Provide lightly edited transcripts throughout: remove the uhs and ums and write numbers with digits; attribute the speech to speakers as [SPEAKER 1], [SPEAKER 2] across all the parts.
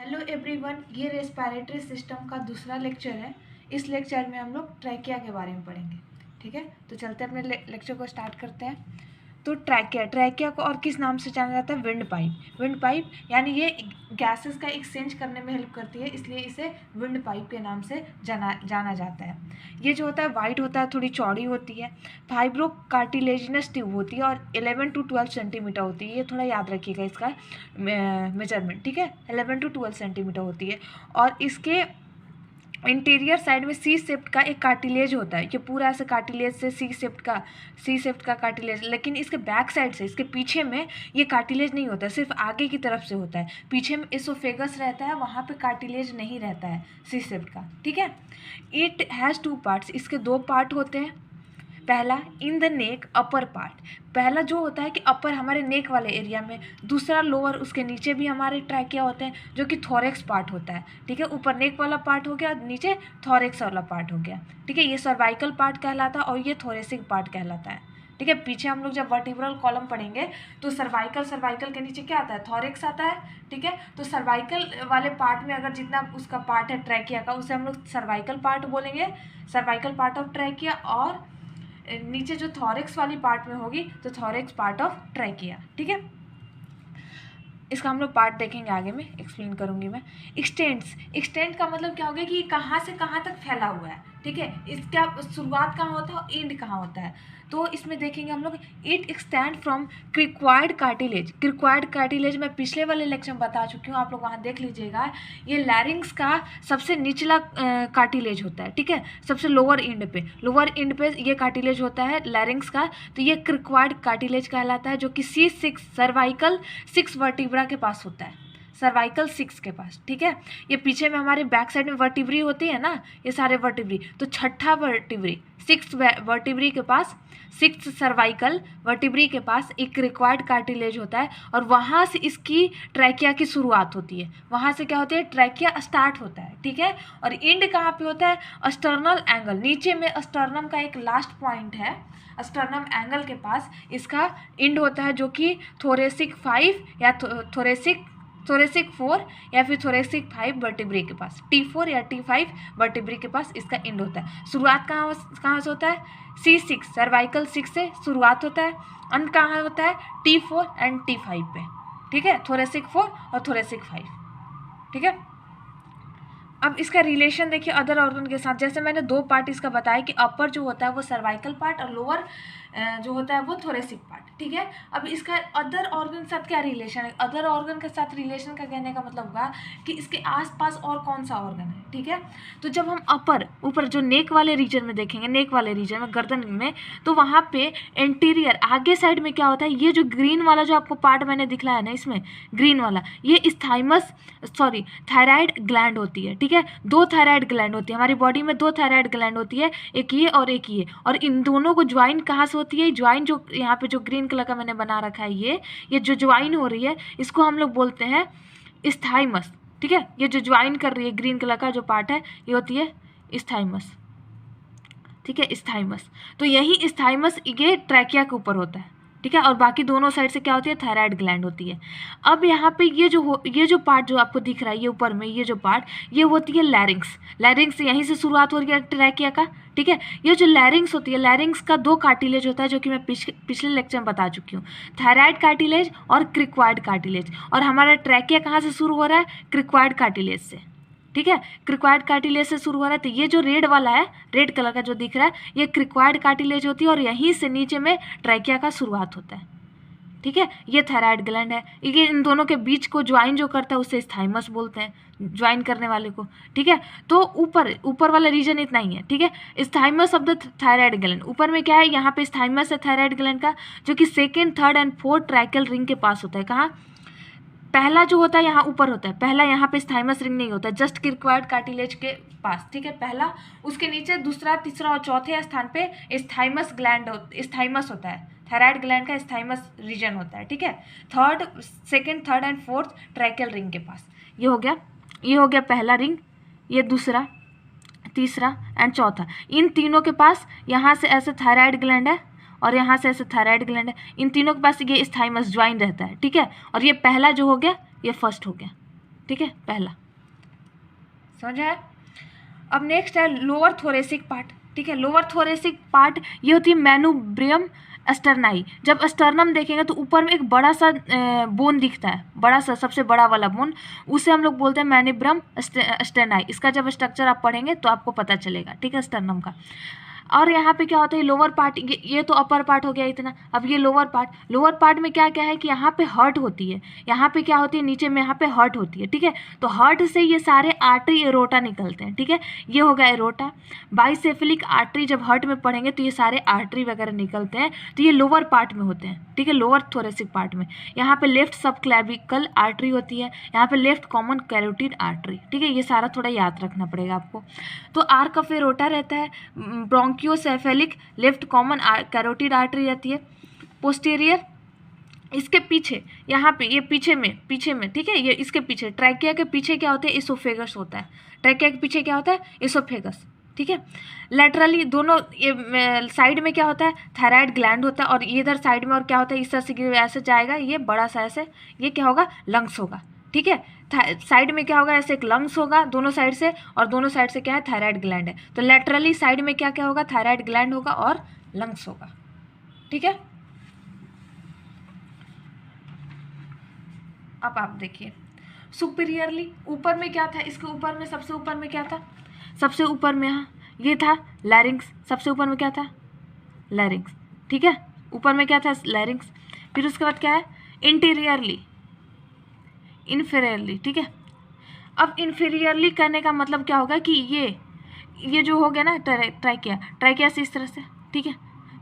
[SPEAKER 1] Hello everyone, ये respiratory system का दूसरा लेक्चर है। इस लेक्चर में हम लोग ट्रैकिया के बारे में पढ़ेंगे। ठीक है, तो चलते अपने लेक्चर को स्टार्ट करते हैं। तो ट्रैकिया को और किस नाम से जाना जाता है? Wind pipe. विंड पाइप यानी ये गैसेस का एक्सचेंज करने में हेल्प करती है, इसलिए इसे विंड पाइप के नाम से जाना जाता है। ये जो होता है वाइट होता है, थोड़ी चौड़ी होती है, फाइब्रो कार्टिलेजिनस ट्यूब होती है और 11 to 12 सेंटीमीटर होती है। ये थोड़ा याद रखिएगा इसका मेजरमेंट। ठीक है, 11 to 12 सेंटीमीटर होती है और इसके इंटीरियर साइड में सी शेप्ड का एक कार्टिलेज होता है। ये पूरा ऐसे कार्टिलेज से सी शेप्ड का कार्टिलेज, लेकिन इसके बैक साइड से, इसके पीछे में ये कार्टिलेज नहीं होता है, सिर्फ आगे की तरफ से होता है। पीछे में एसोफेगस रहता है, वहाँ पे कार्टिलेज नहीं रहता है सी शेप्ड का। ठीक है, इट हैज़ 2 पार्ट्स, इसके 2 पार्ट होते हैं। पहला in the neck upper part, पहला जो होता है कि अपर हमारे नेक वाले एरिया में, दूसरा लोअर, उसके नीचे भी हमारे ट्रैकिया होते हैं जो कि थोरेक्स पार्ट होता है। ठीक है, ऊपर नेक वाला पार्ट हो गया, नीचे थोरेक्स वाला पार्ट हो गया। ठीक है, ये सर्वाइकल पार्ट कहलाता है और ये थोरेसिक पार्ट कहलाता है। ठीक है, पीछे हम लोग जब वर्टिब्रल कॉलम पढ़ेंगे तो सर्वाइकल के नीचे क्या आता है? थोरेक्स आता है। ठीक है, तो सर्वाइकल वाले पार्ट में अगर जितना उसका पार्ट है ट्रैकिया का, उसे हम लोग सर्वाइकल पार्ट बोलेंगे, सर्वाइकल पार्ट ऑफ ट्रैकिया। और नीचे जो थॉरेक्स वाली पार्ट में होगी तो थॉरेक्स पार्ट ऑफ ट्रैकिया। ठीक है, इसका हम लोग पार्ट देखेंगे, आगे में एक्सप्लेन करूंगी मैं। एक्सटेंड का मतलब क्या हो गया कि कहाँ से कहाँ तक फैला हुआ है। ठीक है, इसका शुरुआत कहाँ होता है और एंड कहाँ होता है। तो इसमें देखेंगे हम लोग, it extend from cricoid cartilage. Cricoid cartilage मैं पिछले वाले लेक्चर में बता चुकी हूँ, आप लोग वहाँ देख लीजिएगा। ये लैरिंग्स का सबसे निचला कार्टिलेज होता है। ठीक है, सबसे लोअर एंड पे ये कार्टिलेज होता है लैरिंग्स का। तो ये क्रिक्वायर्ड कार्टिलेज कहलाता है, जो कि C6 सर्वाइकल 6 वर्टिब्रा के पास होता है, सर्वाइकल 6 के पास। ठीक है, ये पीछे में हमारे बैक साइड में वर्टिब्री होती है ना, ये सारे वर्टिब्री, तो छठा वर्टिब्री 6 वर्टिब्री के पास, 6 सर्वाइकल वर्टिब्री के पास एक रिक्वायर्ड कार्टिलेज होता है और वहाँ से इसकी ट्रैकिया की शुरुआत होती है। वहाँ से क्या होती है? ट्रैकिया स्टार्ट होता है। ठीक है, और एंड कहाँ पे होता है? अस्टर्नल एंगल, नीचे में अस्टर्नम का एक लास्ट पॉइंट है, अस्टर्नम एंगल के पास इसका एंड होता है, जो कि थोरेसिक 5 या थोरेसिक 4 या फिर थोरेसिक 5 वर्टिब्री के पास, T4 या T5 वर्टिब्री के पास इसका एंड होता है। शुरुआत कहाँ से होता है? C6 सर्वाइकल 6 से शुरुआत होता है, अंत कहाँ होता है? T4 एंड T5 पे। ठीक है, थोरेसिक 4 और थोरेसिक 5। ठीक है, अब इसका रिलेशन देखिए अदर ऑर्गन के साथ। जैसे मैंने 2 पार्ट इसका बताया कि अपर जो होता है वो सर्वाइकल पार्ट और लोअर जो होता है वो थोरेसिक पार्ट। ठीक है, अब इसका अदर ऑर्गन के साथ क्या रिलेशन है? अदर ऑर्गन के साथ रिलेशन का कहने का मतलब होगा कि इसके आसपास और कौन सा ऑर्गन है। ठीक है, तो जब हम ऊपर जो नेक वाले रीजन में देखेंगे, नेक वाले रीजन में, गर्दन में, तो वहाँ पे एंटीरियर आगे साइड में क्या होता है? ये जो ग्रीन वाला जो आपको पार्ट मैंने दिखलाया ना, इसमें ग्रीन वाला, ये थायराइड ग्लैंड होती है। ठीक है, 2 थायराइड ग्लैंड होती है हमारी बॉडी में, 2 थायराइड ग्लैंड होती है, एक ये और एक ये। और इन दोनों को ज्वाइन कहाँ से होती है? ज्वाइन जो यहाँ पे जो ग्रीन कलर का मैंने बना रखा है, ये जो ज्वाइन हो रही है, इसको हम लोग बोलते हैं स्थाइमस। ठीक है, ये जो ज्वाइन कर रही है ग्रीन कलर का जो पार्ट है, ये होती है स्थाइमस। ठीक है, स्थाइमस। तो यही स्थाइमस ये ट्रैकिया के ऊपर होता है। ठीक है, और बाकी दोनों साइड से क्या होती है? थायराइड ग्लैंड होती है। अब यहाँ पे ये जो पार्ट जो आपको दिख रहा है, ये ऊपर में ये जो पार्ट, ये होती है लैरिंग्स यहीं से शुरुआत हो रही है ट्रैकिया का। ठीक है, ये जो लैरिंग्स होती है, लैरिंग्स का 2 कार्टिलेज होता है, जो कि मैं पिछले लेक्चर में बता चुकी हूँ, थायराइड कार्टिलेज और क्रिक्वायर्ड कार्टिलेज। और हमारा ट्रैकिया कहाँ से शुरू हो रहा है? क्रिक्वायर्ड कार्टिलेज से। ठीक है, क्रिक्वायर्ड कार्टिलेज से शुरू हो रहा है। तो ये जो रेड वाला है, रेड कलर का जो दिख रहा है, ये क्रिक्वायर्ड कार्टिलेज होती है और यहीं से नीचे में ट्रैकिया का शुरुआत होता है। ठीक है, ये थायराइड ग्लैंड है, ये इन दोनों के बीच को ज्वाइन जो करता है उसे स्थाइमस बोलते हैं, ज्वाइन करने वाले को। ठीक है, तो ऊपर वाला रीजन इतना ही है। ठीक है, स्थाइमस ऑफ द थायराइड ग्लैंड, ऊपर में क्या है? यहाँ पे स्थाइमस है थायराइड ग्लैंड का, जो कि 2nd, 3rd and 4th tracheal ring के पास होता है। कहाँ? पहला जो होता है यहाँ ऊपर होता है, पहला यहाँ पे स्थाइमस रिंग नहीं होता, जस्ट क्रिक्वायर्ड कार्टिलेज के पास। ठीक है, पहला, उसके नीचे दूसरा, तीसरा और चौथे स्थान पे स्थाइमस होता है, थायराइड ग्लैंड का स्थाइमस रीजन होता है। ठीक है, 2nd, 3rd and 4th tracheal ring के पास ये हो गया पहला रिंग, ये दूसरा, तीसरा एंड चौथा। इन तीनों के पास यहाँ से ऐसे थायराइड ग्लैंड है और यहाँ से ऐसे थायराइड ग्लैंड है, इन तीनों के पास ये स्थाइमस ज्वाइन रहता है। ठीक है, और ये पहला जो हो गया, ये फर्स्ट हो गया। ठीक है, पहला समझ आया। अब नेक्स्ट है लोअर थोरेसिक पार्ट, ठीक है। लोअर थोरेसिक पार्ट ये होती है मैनुब्रियम अस्टरनाई। जब अस्टर्नम देखेंगे तो ऊपर में एक बड़ा सा बोन दिखता है, बड़ा सा सबसे बड़ा वाला बोन, उसे हम लोग बोलते हैं मैनुब्रियम अस्टरनाई। इसका जब स्ट्रक्चर आप पढ़ेंगे तो आपको पता चलेगा, ठीक है, स्टर्नम का। और यहाँ पे क्या होता है लोअर पार्ट, ये तो अपर पार्ट हो गया इतना। अब ये लोअर पार्ट में क्या क्या है कि यहाँ पे हर्ट होती है, यहाँ पे क्या होती है नीचे में, यहाँ पे हर्ट होती है, ठीक है। तो हर्ट से ये सारे आर्टरी एरोटा निकलते हैं, ठीक है। ये हो गया एरोटा। बाइसेफलिक आर्टरी जब हर्ट में पढ़ेंगे तो ये सारे आर्टरी वगैरह निकलते हैं, तो ये लोअर पार्ट में होते हैं, ठीक है, लोअर थोरेसिक पार्ट में। यहाँ पे लेफ्ट सब क्लैविकल आर्टरी होती है, यहाँ पे लेफ्ट कॉमन कैरोटिड आर्टरी, ठीक है। ये सारा थोड़ा याद रखना पड़ेगा आपको। तो आर्क ऑफ एरोटा रहता है, ब्रोंकियोसेफेलिक लेफ्ट कॉमन कैरोटिड आर्टरी रहती है। पोस्टीरियर इसके पीछे, यहाँ पे ये पीछे में, ठीक है, ये इसके पीछे ट्रैकिया के पीछे क्या होता है, इसोफेगस होता है। ट्रैकिया के पीछे क्या होता है, इसोफेगस, ठीक है। लेटरली दोनों ये साइड में क्या होता है, थायराइड ग्लैंड होता है, और ये इधर साइड में और क्या होता है, इस तरह से ऐसे जाएगा, ये बड़ा सा ऐसे, ये क्या होगा, लंग्स होगा, ठीक है। साइड में क्या होगा, ऐसे एक लंग्स होगा दोनों साइड से, और दोनों साइड से क्या है, थायराइड ग्लैंड है। तो लेटरली साइड में क्या क्या होगा, थायराइड ग्लैंड होगा और लंग्स होगा, ठीक है। अब आप देखिए सुपीरियरली ऊपर में क्या था, इसके ऊपर में सबसे ऊपर में क्या था, सबसे ऊपर में हाँ ये था लैरिंग्स, सबसे ऊपर में क्या था, लैरिंग्स, ठीक है, ऊपर में क्या था, लैरिंग्स। फिर उसके बाद क्या है, इंटीरियरली, इन्फीरियरली, ठीक है। अब इन्फीरियरली करने का मतलब क्या होगा कि ये जो हो गया ना ट्राइकिया से इस तरह से, ठीक है।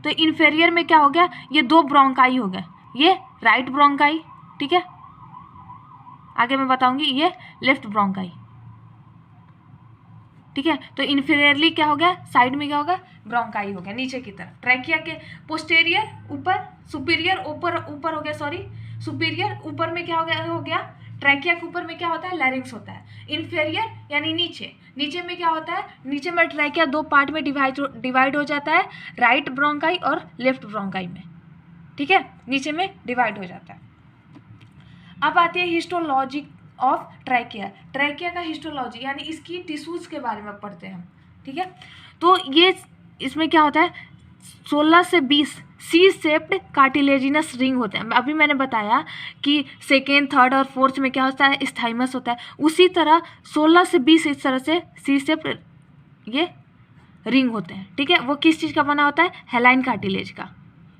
[SPEAKER 1] तो इन्फीरियर में क्या हो गया, ये दो ब्रोंकाई हो गए, ये राइट ब्रोंकाई, ठीक है, आगे मैं बताऊंगी, ये लेफ्ट ब्रोंकाई, ठीक है। तो इन्फीरियरली क्या हो गया, साइड में क्या होगा, ब्रोंकाई हो गया नीचे की तरफ। ट्रैकिया के पोस्टेरियर ऊपर, सुपीरियर ऊपर हो गया, सॉरी सुपीरियर ऊपर में क्या हो गया, ट्रैकिया के ऊपर में क्या होता है, लैरिंग्स होता है। इन्फीरियर यानी नीचे में क्या होता है, नीचे में ट्रैकिया दो पार्ट में डिवाइड हो जाता है, राइट ब्रोंकाई और लेफ्ट ब्रोंकाई में, ठीक है, नीचे में डिवाइड हो जाता है। अब आती है हिस्टोलॉजी ऑफ ट्रैकिया का हिस्टोलॉजी, यानी इसकी टिश्यूज के बारे में पढ़ते हैं हम, ठीक है। तो ये इसमें क्या होता है, 16 से 20 सी शेप्ड कार्टिलेजिनस रिंग होते हैं। अभी मैंने बताया कि सेकेंड, थर्ड और फोर्थ में क्या होता है, स्थाइमस होता है, उसी तरह 16 से 20 इस तरह से सी शेप्ड ये रिंग होते हैं, ठीक है। वो किस चीज़ का बना होता है, हेलाइन कार्टिलेज का,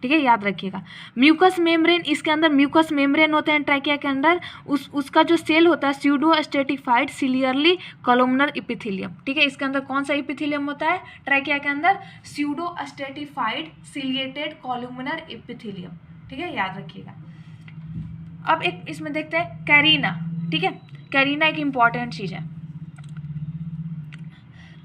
[SPEAKER 1] ठीक है, याद रखिएगा। म्यूकस मेम्ब्रेन, इसके अंदर म्यूकस मेम्ब्रेन होते हैं ट्रैकिया के अंदर, उसका जो सेल होता है pseudo stratified ciliary columnar epithelium, ठीक है। इसके अंदर कौन सा इपिथेलियम होता है, ट्रैकिया के अंदर pseudo stratified ciliated columnar epithelium, ठीक है, याद रखिएगा। अब एक इसमें देखते हैं कैरिना, ठीक है। कैरिना एक इंपॉर्टेंट चीज़ है।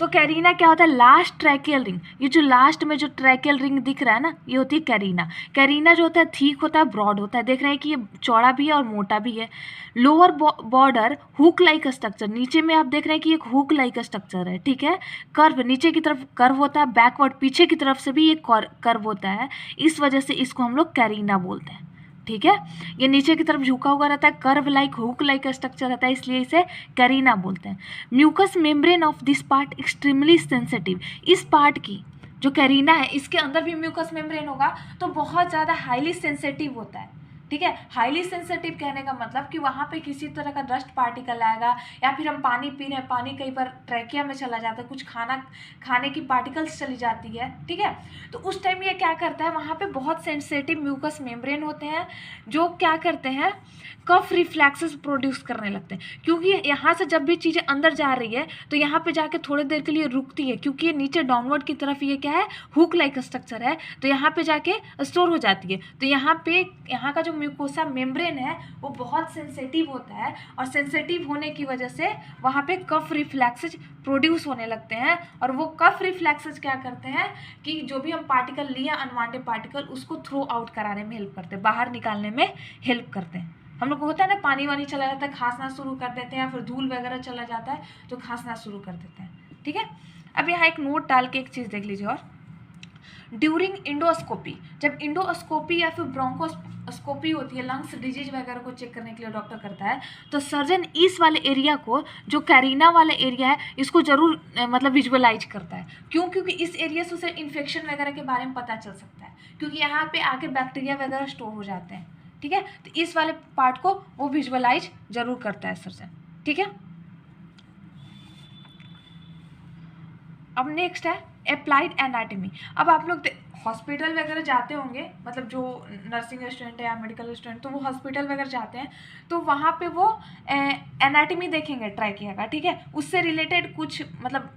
[SPEAKER 1] तो कैरिना क्या होता है, लास्ट ट्रैकियल रिंग, ये जो लास्ट में जो ट्रैकियल रिंग दिख रहा है ना, ये होती है कैरिना। कैरिना जो होता है थिक होता है, ब्रॉड होता है, देख रहे हैं कि ये चौड़ा भी है और मोटा भी है। Lower border hook like structure, नीचे में आप देख रहे हैं कि एक हुक लाइक स्ट्रक्चर है, ठीक है। कर्व, नीचे की तरफ कर्व होता है, बैकवर्ड पीछे की तरफ से भी एक कर्व होता है, इस वजह से इसको हम लोग कैरिना बोलते हैं, ठीक है। ये नीचे की तरफ झुका हुआ रहता है, curve like hook like structure रहता है, इसलिए इसे कैरिना बोलते हैं। Mucous membrane of this part extremely sensitive, इस पार्ट की जो कैरिना है इसके अंदर भी म्यूकस मेम्ब्रेन होगा तो बहुत ज़्यादा हाईली सेंसिटिव होता है, ठीक है। हाईली सेंसिटिव कहने का मतलब कि वहाँ पे किसी तरह का डस्ट पार्टिकल आएगा, या फिर हम पानी पी रहे हैं, पानी कई बार ट्रैकिया में चला जाता है, कुछ खाने की पार्टिकल्स चली जाती है, ठीक है। तो उस टाइम ये क्या करता है, वहाँ पे बहुत सेंसिटिव म्यूकस मेम्ब्रेन होते हैं जो क्या करते हैं, कफ रिफ्लेक्सेस प्रोड्यूस करने लगते हैं, क्योंकि यहाँ से जब भी चीज़ें अंदर जा रही है तो यहाँ पे जाके थोड़ी देर के लिए रुकती है, क्योंकि ये नीचे डाउनवर्ड की तरफ ये क्या है, हुक लाइक स्ट्रक्चर है, तो यहाँ पे जाके स्टोर हो जाती है। तो यहाँ का जो म्यूकोसा मेम्ब्रेन है वो बहुत सेंसिटिव होता है, और सेंसिटिव होने की वजह से वहाँ पे कफ रिफ्लेक्सेस प्रोड्यूस होने लगते हैं, और वो कफ रिफ्लेक्सेस क्या करते हैं कि जो भी हम पार्टिकल लिए अनवांटेड पार्टिकल उसको थ्रो आउट कराने में हेल्प करते हैं, बाहर निकालने में हेल्प करते हैं। हम लोग को होता है ना, पानी वानी चला जाता है, खांसना शुरू कर देते हैं, या फिर धूल वगैरह चला जाता है तो खांसना शुरू कर देते हैं, ठीक है। अब यहाँ एक नोट डाल के एक चीज़ देख लीजिए, और ड्यूरिंग इंडोस्कोपी, जब इंडोस्कोपी या फिर ब्रोंकोस्कोपी होती है, लंग्स डिजीज वगैरह को चेक करने के लिए डॉक्टर करता है, तो सर्जन इस वाले एरिया को, जो कैरिना वाला एरिया है, इसको जरूर मतलब विजुअलाइज करता है। क्यों? क्योंकि इस एरिया से उसे इन्फेक्शन वगैरह के बारे में पता चल सकता है, क्योंकि यहाँ पे आके बैक्टीरिया वगैरह स्टोर हो जाते हैं। ठीक है, तो इस वाले पार्ट को वो विजुअलाइज जरूर करता है सर्जन। ठीक है, अब नेक्स्ट है अप्लाइड एनाटॉमी। अब आप लोग हॉस्पिटल वगैरह जाते होंगे, मतलब जो नर्सिंग स्टूडेंट है या मेडिकल स्टूडेंट, तो वो हॉस्पिटल वगैरह जाते हैं, तो वहाँ पे वो एनाटॉमी देखेंगे ट्रैकिया का। ठीक है, उससे रिलेटेड कुछ मतलब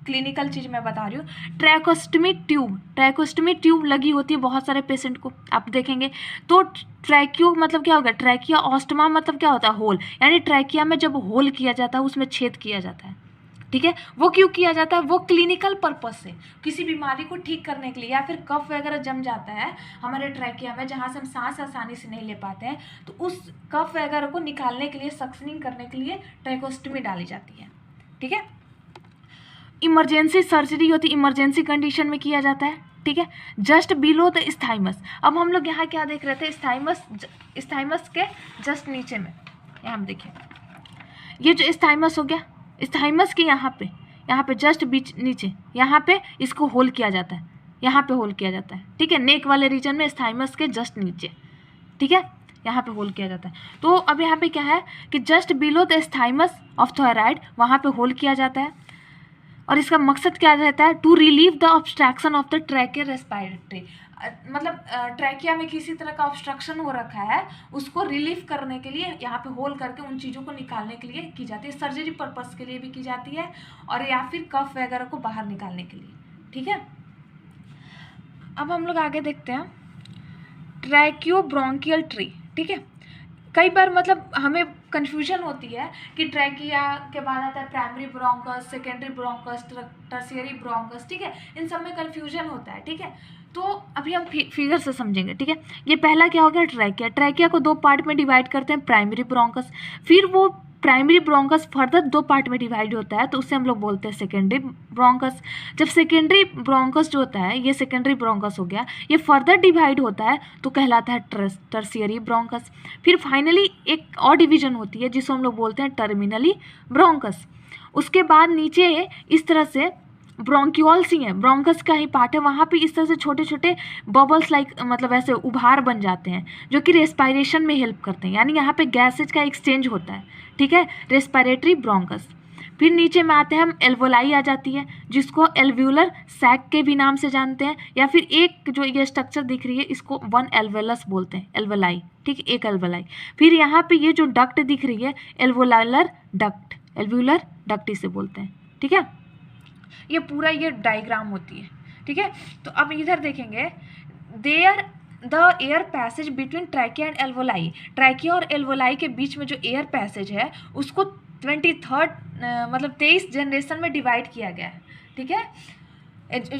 [SPEAKER 1] क्लिनिकल चीज़ मैं बता रही हूँ। ट्रैकोस्टमी ट्यूब लगी होती है बहुत सारे पेशेंट को, आप देखेंगे। तो ट्रैकियो मतलब क्या होगा? ट्रैकिया ऑस्टमा मतलब क्या होता है? होल, यानी ट्रैकिया में जब होल किया जाता है, उसमें छेद किया जाता है। ठीक है, वो क्यों किया जाता है? वो क्लिनिकल पर्पस से, किसी बीमारी को ठीक करने के लिए, या फिर कफ वगैरह जम जाता है हमारे ट्रैकिया में, जहाँ से हम सांस आसानी से नहीं ले पाते हैं, तो उस कफ वगैरह को निकालने के लिए, सक्शनिंग करने के लिए ट्रैकोस्टमी डाली जाती है। ठीक है, इमरजेंसी सर्जरी होती है, इमरजेंसी कंडीशन में किया जाता है। ठीक है, जस्ट बिलो द स्थाइमस। अब हम लोग यहाँ क्या देख रहे थे? स्थाइमस के जस्ट नीचे में, यहाँ हम देखिए, ये जो स्थाइमस हो गया, स्थाइमस के यहाँ पे जस्ट बीच नीचे, यहाँ पे इसको होल किया जाता है, यहाँ पे होल किया जाता है। ठीक है, नेक वाले रीजन में स्थाइमस के जस्ट नीचे, ठीक है, यहाँ पे होल किया जाता है। तो अब यहाँ पे क्या है कि just below the isthmus of thyroid, वहाँ पे होल किया जाता है। और इसका मकसद क्या रहता है? To relieve the obstruction of the trachea respiratory, मतलब ट्रैकिया में किसी तरह का ऑब्स्ट्रक्शन हो रखा है, उसको रिलीफ करने के लिए यहाँ पे होल करके उन चीज़ों को निकालने के लिए की जाती है। सर्जरी पर्पस के लिए भी की जाती है, और या फिर कफ वगैरह को बाहर निकालने के लिए। ठीक है, अब हम लोग आगे देखते हैं ट्रैकियोब्रोंकियल ट्री। ठीक है, कई बार मतलब हमें कन्फ्यूजन होती है कि ट्रैकिया के बाद आता है primary bronchus, secondary bronchus, tertiary bronchus. ठीक है, इन सब में कन्फ्यूजन होता है। ठीक है, तो अभी हम फिगर से समझेंगे। ठीक है, ये पहला क्या हो गया? ट्रैकिया को दो पार्ट में डिवाइड करते हैं, प्राइमरी ब्रोंकस, फिर वो प्राइमरी ब्रोंकस फर्दर दो पार्ट में डिवाइड होता है, तो उससे हम लोग बोलते हैं सेकेंडरी ब्रोंकस। जब सेकेंडरी ब्रोंकस जो होता है, ये सेकेंडरी ब्रोंकस हो गया, ये फर्दर डिवाइड होता है तो कहलाता है टर्शियरी ब्रोंकस। फिर फाइनली एक और डिवीजन होती है जिसको हम लोग बोलते हैं टर्मिनली ब्रोंकस। उसके बाद नीचे इस तरह से ब्रोंक्यूल्स ही है, ब्रोंकस का ही पार्ट है, वहाँ पे इस तरह से छोटे छोटे बबल्स लाइक मतलब ऐसे उभार बन जाते हैं, जो कि रेस्पिरेशन में हेल्प करते हैं, यानी यहाँ पे गैसेज का एक्सचेंज होता है। ठीक है, रेस्पिरेटरी ब्रोंकस। फिर नीचे में आते हैं हम, एल्वोलाई आ जाती है, जिसको एल्व्यूलर सैक के भी नाम से जानते हैं, या फिर एक जो ये स्ट्रक्चर दिख रही है इसको वन एल्वेलस बोलते हैं, एल्वोलाई। ठीक है, एक एल्वोलाई। फिर यहाँ पे ये जो डक्ट दिख रही है, एल्वोलाइलर डक्ट, एल्व्यूलर डक्ट इसे बोलते हैं। ठीक है, ये पूरा ये डायग्राम होती है। ठीक है, तो अब इधर देखेंगे, there the air passage between trachea and alveoli, trachea और एल्वोलाई के बीच में जो एयर पैसेज है उसको 23 जनरेशन में डिवाइड किया गया है। ठीक है,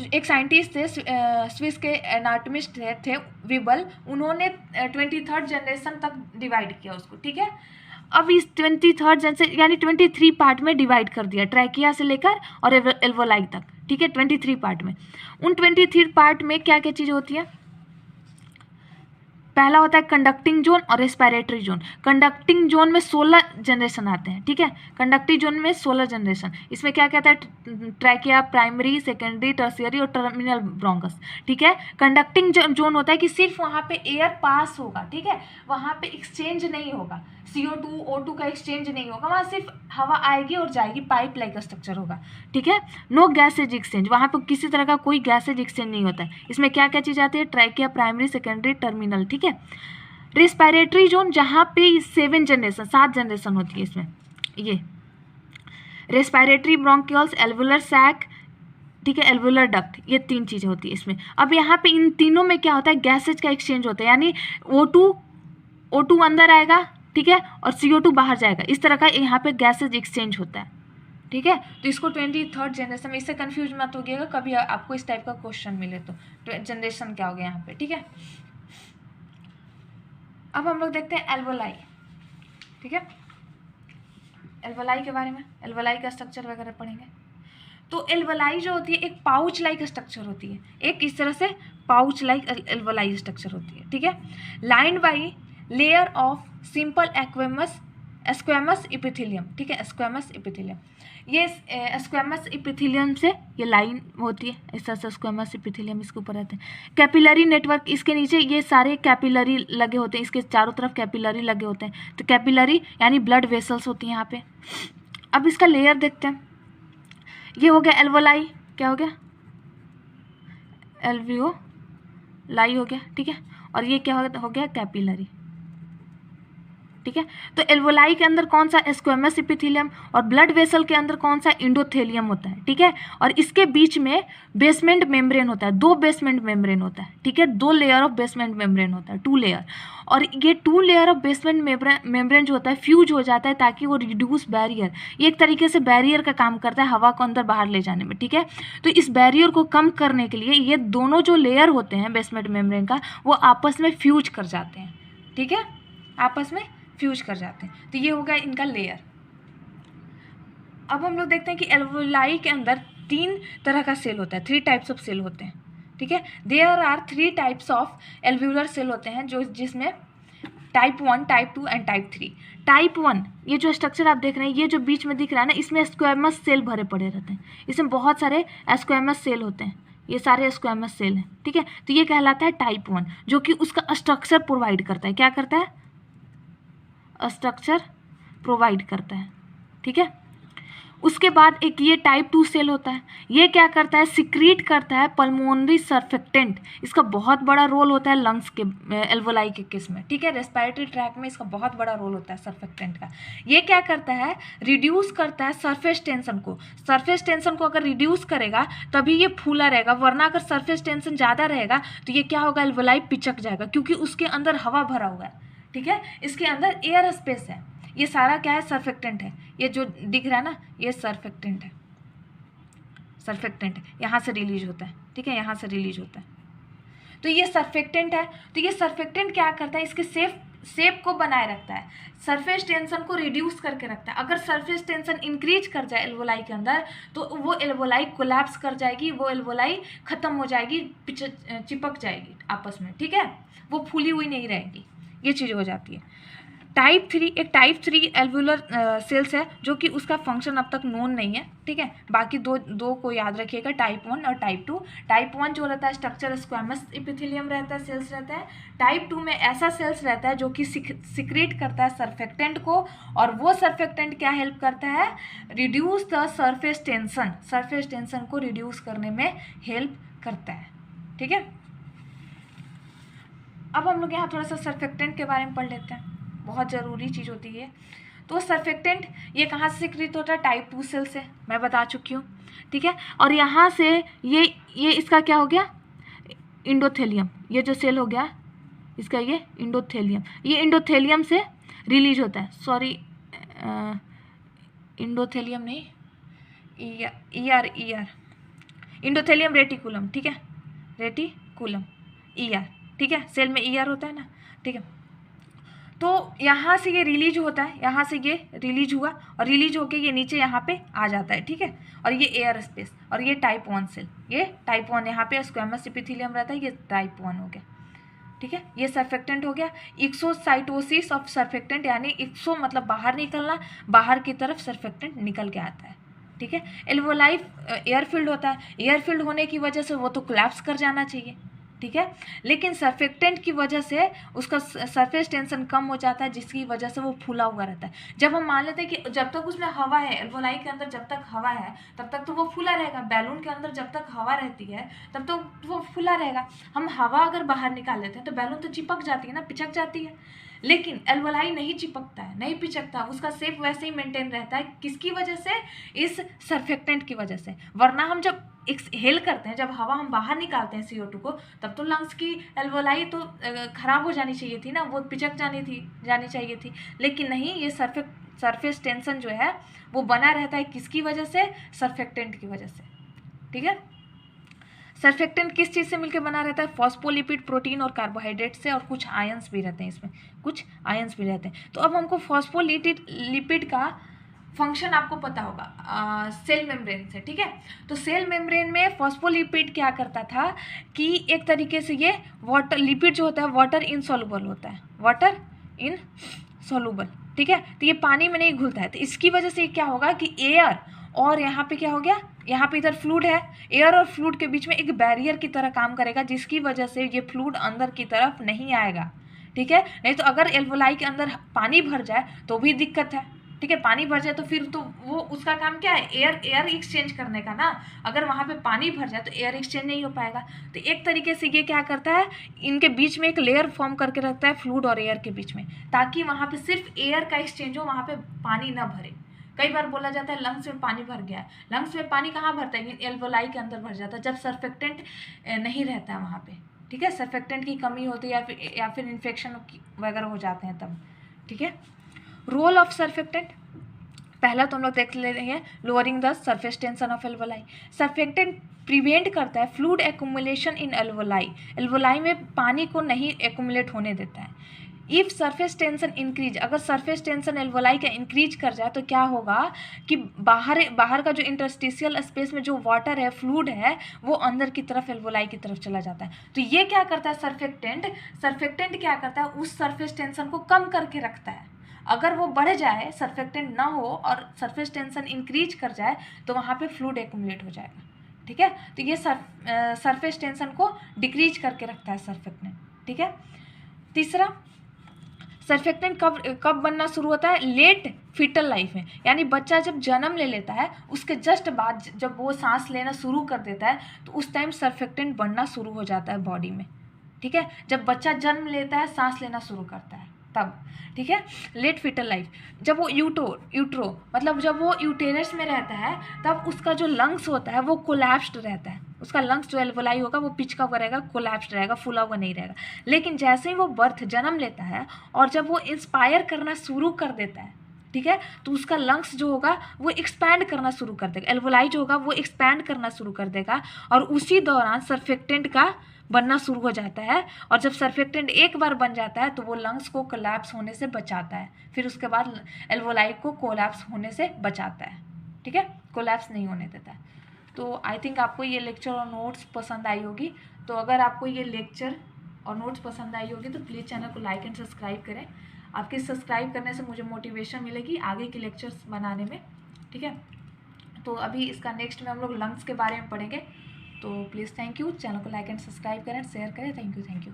[SPEAKER 1] एक साइंटिस्ट थे, स्विस के एनाटॉमिस्ट थे विबल, उन्होंने 23rd जनरेशन तक डिवाइड किया उसको। ठीक है, अब इस 23rd जनरेशन यानी 23 पार्ट में डिवाइड कर दिया, ट्रैकिया से लेकर और एल्वोलाई तक। ठीक है, 23 पार्ट में। उन 23 पार्ट में क्या क्या चीज़ होती है? पहला होता है कंडक्टिंग जोन और रेस्पिरेटरी जोन। कंडक्टिंग जोन में 16 जनरेशन आते हैं। ठीक है, कंडक्टिव जोन में 16 जनरेशन। इसमें क्या कहता है? ट्रैकिया, प्राइमरी, सेकेंडरी, टर्शियरी और टर्मिनल ब्रोंकस। ठीक है, कंडक्टिंग जोन होता है कि सिर्फ वहाँ पे एयर पास होगा। ठीक है, वहाँ पे एक्सचेंज नहीं होगा, CO2 O2 का एक्सचेंज नहीं होगा, वहाँ सिर्फ हवा आएगी और जाएगी, पाइप लाइक स्ट्रक्चर होगा। ठीक है, नो गैसेज एक्सचेंज, वहाँ पे किसी तरह का कोई गैसेज एक्सचेंज नहीं होता है। इसमें क्या क्या चीज़ आती है? Trachea, primary, secondary, terminal. ठीक है, रेस्पिरेटरी जोन जहाँ पे 7 जनरेशन होती है इसमें, ये रेस्पिरेटरी ब्रोंक्यूल्स, एल्वुलर सैक, ठीक है, एल्वुलर डक्ट, ये 3 चीज़ें होती है इसमें। अब यहाँ पे इन तीनों में क्या होता है? गैसेज का एक्सचेंज होता है, यानी O2 अंदर आएगा, ठीक है, और CO2 बाहर जाएगा, इस तरह का यहाँ पे गैसेज एक्सचेंज होता है। ठीक है, तो इसको 23rd जनरेशन में, इससे कंफ्यूज मत होगिएगा, कभी आपको इस टाइप का क्वेश्चन मिले तो जनरेशन क्या हो गया यहाँ पे। ठीक है, अब हम लोग देखते हैं एल्वोलाई। ठीक है, एल्वोलाई के बारे में, एल्वोलाई का स्ट्रक्चर वगैरह पढ़ेंगे। तो एल्वलाई जो होती है एक पाउच लाइक स्ट्रक्चर होती है, एक इस तरह से पाउच लाइक एल्वलाई स्ट्रक्चर होती है, ठीक है, lined by layer of simple squamous epithelium, ठीक है, स्क्वेमस इपिथेलियम। ये स्क्वेमस इपिथेलियम से ये लाइन होती है, इस तरह से स्क्वेमस इपिथेलियम इसके ऊपर रहते हैं। कैपिलरी नेटवर्क, इसके नीचे ये सारे कैपिलरी लगे होते हैं, इसके चारों तरफ कैपिलरी लगे होते हैं। तो कैपिलरी यानी ब्लड वेसल्स होती हैं यहाँ पे। अब इसका लेयर देखते हैं, ये हो गया एल्वोलाई, क्या हो गया, एल्वियोलाई हो गया, ठीक है, और ये क्या हो गया कैपिलरी, ठीक है। तो एल्वोलाई के अंदर कौन सा स्क्वेमस इपिथेलियम और ब्लड वेसल के अंदर कौन सा इंडोथेलियम होता है, ठीक है, और इसके बीच में बेसमेंट मेम्ब्रेन होता है, 2 बेसमेंट मेम्ब्रेन होता है, ठीक है, 2 लेयर ऑफ बेसमेंट मेम्ब्रेन होता है, 2 लेयर, और ये 2 लेयर ऑफ बेसमेंट मेम्ब्रेन जो होता है फ्यूज हो जाता है ताकि वो रिड्यूस बैरियर, ये एक तरीके से बैरियर का काम करता है हवा को अंदर बाहर ले जाने में, ठीक है। तो इस बैरियर को कम करने के लिए ये दोनों जो लेयर होते हैं बेसमेंट मेम्ब्रेन का वो आपस में फ्यूज कर जाते हैं, ठीक है, आपस में फ्यूज कर जाते हैं। तो ये हो गया इनका लेयर। अब हम लोग देखते हैं कि एल्वोलाई के अंदर 3 तरह का सेल होता है, 3 टाइप्स ऑफ सेल होते हैं, ठीक है। There are 3 types of alveolar cell होते हैं जो जिसमें type 1, type 2 and type 3। Type 1 ये जो स्ट्रक्चर आप देख रहे हैं, ये जो बीच में दिख रहा है ना, इसमें स्क्वेमस सेल भरे पड़े रहते हैं, इसमें बहुत सारे स्क्वेमस सेल होते हैं, ये सारे स्क्वेमस सेल हैं, ठीक है। तो ये कहलाता है टाइप 1 जो कि उसका स्ट्रक्चर प्रोवाइड करता है, क्या करता है, स्ट्रक्चर प्रोवाइड करता है, ठीक है। उसके बाद एक ये टाइप 2 सेल होता है, ये क्या करता है, सिक्रीट करता है पल्मोनरी सर्फेक्टेंट, इसका बहुत बड़ा रोल होता है लंग्स के एल्वोलाई के केस में, ठीक है, रेस्पिरेटरी ट्रैक में इसका बहुत बड़ा रोल होता है सर्फेक्टेंट का। ये क्या करता है, रिड्यूस करता है सरफेस टेंशन को, सरफेस टेंशन को अगर रिड्यूस करेगा तभी ये फूला रहेगा, वरना अगर सरफेस टेंशन ज़्यादा रहेगा तो ये क्या होगा, एल्वोलाई पिचक जाएगा, क्योंकि उसके अंदर हवा भरा हुआ है, ठीक है, इसके अंदर एयर स्पेस है, ये सारा क्या है, सर्फेक्टेंट है, ये जो दिख रहा है ना ये सर्फेक्टेंट है, सर्फेक्टेंट है, यहाँ से रिलीज होता है, ठीक है, यहाँ से रिलीज होता है। तो ये सर्फेक्टेंट है, तो ये सर्फेक्टेंट क्या करता है, इसके शेप को बनाए रखता है, सरफेस टेंशन को रिड्यूस करके रखता है। अगर सरफेस टेंशन इंक्रीज कर जाए एल्वोलाई के अंदर तो वो एल्वोलाई कोलैप्स कर जाएगी, वो एल्वोलाई खत्म हो जाएगी, चिपक जाएगी आपस में, ठीक है, वो फूली हुई नहीं रहेगी, ये चीज़ हो जाती है। टाइप 3 एक टाइप 3 एल्वुलर सेल्स है जो कि उसका फंक्शन अब तक नोन नहीं है, ठीक है, बाकी दो को याद रखिएगा, टाइप 1 और टाइप 2। टाइप 1 जो रहता है स्ट्रक्चर स्क्वेमस इपिथेलियम रहता है, सेल्स रहता है। टाइप 2 में ऐसा सेल्स रहता है जो कि सिक्रेट करता है सर्फेक्टेंट को, और वो सर्फेक्टेंट क्या हेल्प करता है, reduce the surface tension, surface tension को रिड्यूस करने में हेल्प करता है, ठीक है। अब हम लोग यहाँ थोड़ा सा सर्फेक्टेंट के बारे में पढ़ लेते हैं, बहुत ज़रूरी चीज़ होती है। तो सर्फेक्टेंट ये कहाँ से सिक्रीट होता है, टाइप 2 सेल से, मैं बता चुकी हूँ, ठीक है। और यहाँ से ये इसका क्या हो गया, इंडोथेलियम, ये जो सेल हो गया इसका ये इंडोथेलियम, ये इंडोथेलियम से रिलीज होता है, सॉरी इंडोथेलियम नहीं, ईआर इंडोथेलियम रेटिकुलम, ठीक है, रेटिकुलम ईआर, ठीक है, सेल में ईआर होता है ना, ठीक है। तो यहाँ से ये रिलीज होता है, यहाँ से ये रिलीज हुआ और रिलीज होके ये नीचे यहाँ पे आ जाता है, ठीक है, और ये एयर स्पेस, और ये टाइप 1 सेल, ये टाइप 1, यहाँ पे स्क्वेमस इपिथेलियम रहता है, ये टाइप 1 हो गया, ठीक है। ये सर्फेक्टेंट हो गया। एक्सोसाइटोसिस ऑफ सर्फेक्टेंट यानी एक्सो मतलब बाहर निकलना, बाहर की तरफ सर्फेक्टेंट निकल के आता है, ठीक है। एल्वोलाई एयरफील्ड होता है, एयरफील्ड होने की वजह से वो तो कोलैप्स कर जाना चाहिए, ठीक है, लेकिन सर्फेक्टेंट की वजह से उसका सरफेस टेंशन कम हो जाता है, जिसकी वजह से वो फूला हुआ रहता है। जब हम मान लेते हैं कि जब तक उसमें हवा है, एल्वोलाई के अंदर जब तक हवा है तब तक तो वो फूला रहेगा, बैलून के अंदर जब तक हवा रहती है तब तो वो फूला रहेगा। हम हवा अगर बाहर निकाल लेते हैं तो बैलून तो चिपक जाती है ना, पिचक जाती है, लेकिन एल्वोलाई नहीं चिपकता है, नहीं पिचकता, उसका शेप वैसे ही मेंटेन रहता है। किसकी वजह से, इस सर्फेक्टेंट की वजह से। वरना हम जब एक्सहेल करते हैं, जब हवा हम बाहर निकालते हैं CO2 को, तब तो लंग्स की एल्वोलाई तो खराब हो जानी चाहिए थी ना, वो पिचक जानी चाहिए थी, लेकिन नहीं, ये सरफेस टेंशन जो है वो बना रहता है। किसकी वजह से, सर्फेक्टेंट की वजह से, ठीक है। सर्फेक्टेंट किस चीज़ से मिलकर बना रहता है, फॉस्फोलिपिड, प्रोटीन और कार्बोहाइड्रेट से, और कुछ आयंस भी रहते हैं इसमें, कुछ आयंस भी रहते हैं। तो अब हमको फॉस्फोलिपिड का फंक्शन आपको पता होगा सेल मेम्ब्रेन से, ठीक है। तो सेल मेम्ब्रेन में फॉस्फोलिपिड क्या करता था कि एक तरीके से ये वाटर लिपिड जो होता है वाटर इनसॉल्युबल होता है, वाटर इनसॉल्युबल, ठीक है। तो ये पानी में नहीं घुलता है, तो इसकी वजह से क्या होगा कि एयर और यहाँ पे क्या हो गया, यहाँ पे इधर फ्लूइड है, एयर और फ्लूइड के बीच में एक बैरियर की तरह काम करेगा, जिसकी वजह से ये फ्लूइड अंदर की तरफ नहीं आएगा, ठीक है। नहीं तो अगर एल्वोलाई के अंदर पानी भर जाए तो भी दिक्कत है, ठीक है। पानी भर जाए तो फिर तो वो उसका काम क्या है, एयर एक्सचेंज करने का ना। अगर वहाँ पे पानी भर जाए तो एयर एक्सचेंज नहीं हो पाएगा। तो एक तरीके से ये क्या करता है, इनके बीच में एक लेयर फॉर्म करके रखता है फ्लूइड और एयर के बीच में, ताकि वहाँ पे सिर्फ एयर का एक्सचेंज हो, वहाँ पे पानी ना भरे। कई बार बोला जाता है लंग्स में पानी भर गया है, लंग्स में पानी कहाँ भरता है, एल्वोलाई के अंदर भर जाता है, जब सर्फेक्टेंट नहीं रहता है वहाँ पे, ठीक है। सर्फेक्टेंट की कमी होती है या फिर इन्फेक्शन वगैरह हो जाते हैं तब, ठीक है। रोल ऑफ सर्फेक्टेंट, पहला तो हम लोग देख ले रहे हैं, lowering the surface tension of alveoli. Surfactant prevent करता है फ्लूइड एक्यूमुलेशन इन एल्वोलाई, एल्वोलाई में पानी को नहीं एक्यूमुलेट होने देता है। इफ़ सरफेस टेंशन इंक्रीज, अगर सरफेस टेंशन एल्वोलाई का इंक्रीज कर जाए तो क्या होगा कि बाहर का जो इंटरस्टिशियल स्पेस में जो वाटर है, फ्लूइड है, वो अंदर की तरफ एल्वोलाई की तरफ चला जाता है। तो ये क्या करता है सर्फेक्टेंट क्या करता है, उस सरफेस टेंशन को कम करके रखता है। अगर वो बढ़ जाए, सर्फेक्टेंट ना हो और सरफेस टेंशन इंक्रीज कर जाए तो वहाँ पे फ्लूइड एक्यूमुलेट हो जाएगा, ठीक है। तो ये सरफेस टेंशन को डिक्रीज करके रखता है सर्फेक्टेंट, ठीक है। तीसरा, सर्फेक्टेंट कब बनना शुरू होता है, लेट फीटल लाइफ में, यानी बच्चा जब जन्म ले लेता है उसके जस्ट बाद जब वो सांस लेना शुरू कर देता है तो उस टाइम सर्फेक्टेंट बनना शुरू हो जाता है बॉडी में, ठीक है। जब बच्चा जन्म लेता है, सांस लेना शुरू करता है तब, ठीक है। लेट फीटल लाइफ, जब वो यूट्रो मतलब जब वो यूटेरस में रहता है तब उसका जो लंग्स होता है वो कोलैप्स्ड रहता है, उसका लंग्स जो एल्वोलाई होगा वो पिचका हुआ रहेगा, कोलैप्स्ड रहेगा, फूला हुआ नहीं रहेगा। लेकिन जैसे ही वो जन्म लेता है और जब वो इंस्पायर करना शुरू कर देता है, ठीक है, तो उसका लंग्स जो होगा वो एक्सपैंड करना शुरू कर देगा, एल्वोलाई जो होगा वो एक्सपैंड करना शुरू कर देगा, और उसी दौरान सर्फेक्टेंट का बनना शुरू हो जाता है। और जब सर्फेक्टेंट एक बार बन जाता है तो वो लंग्स को कोलैप्स होने से बचाता है, फिर उसके बाद एल्वोलाई को कोलैप्स होने से बचाता है, ठीक है, कोलैप्स नहीं होने देता है। तो आई थिंक आपको ये लेक्चर और नोट्स पसंद आई होगी। तो अगर आपको ये लेक्चर और नोट्स पसंद आई होगी तो प्लीज़ चैनल को लाइक एंड सब्सक्राइब करें। आपके सब्सक्राइब करने से मुझे मोटिवेशन मिलेगी आगे के लेक्चर्स बनाने में, ठीक है। तो अभी इसका नेक्स्ट में हम लोग लंग्स के बारे में पढ़ेंगे। तो प्लीज़ थैंक यू, चैनल को लाइक एंड सब्सक्राइब करें, शेयर करें। Thank you.